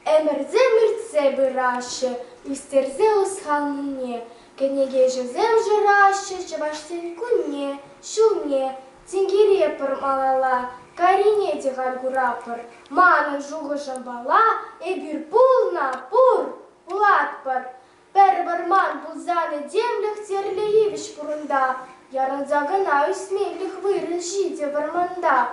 Эмерзе-мерзе быраще, истерзе усхалне, кенеге жезем жираще, чавашсен кунне, шуне, тингире пырмалала, карине дегар гурапыр, манын жуғы жамбала, эбир пулна, пур, пулатпыр. Пәрбірман бұлзаны демліх терлеевіш бұрында, ярынзағына үсмейліх вырын жиде варманда.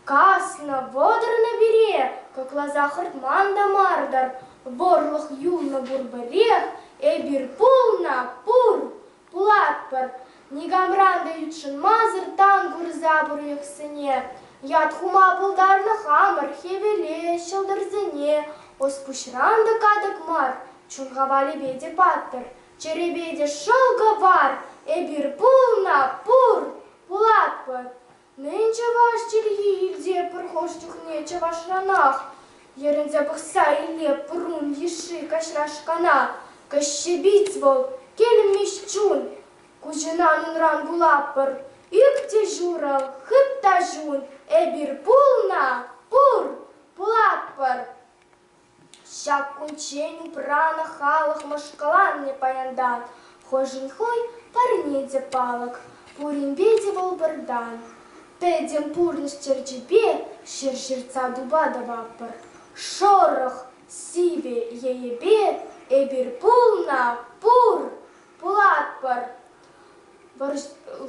Касно, водыр на берег, как лоза хыртман да мардар, ворлых юл на бурбарех, эбир пулна, пур, пулатпыр. Нигамран даючын мазыр тангур забур сыне, яд хума пулдарны хамыр, хевеле, шылдырзыне, оспушран да кадык мар, чунгавали беде паттыр, черебеде шылгавар, эбир пулна, пур, пулатпыр. Нынче ваш чельи, где прохождюх нече ваш ранах, ерензе бахса иле прун еши кашрашкана, кащебиц вол, келем мещун, кужинанын рангулапыр, икте журал, хытта жун, эбир пулна, пур, пулатпыр. Щак кунченю прана халах машкалан не паяндан, хожень хой парнеде палок, пурин беде вол бардан. Педем пурниш черчебе, ширца дуба давапыр. Шорох сиве еебе, эбир пулна, пур, пулатпыр.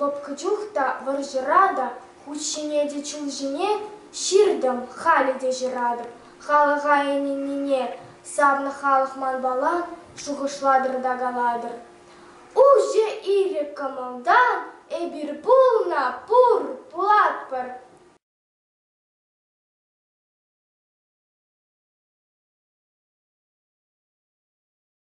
Лопкачухта варжирада, хучинеде чулжине, ширдам халиде жирадым. Халагайнине, савна халах манбалан, шугышладыр да галадыр. Уже ире камалдан, эбир пулна, пур,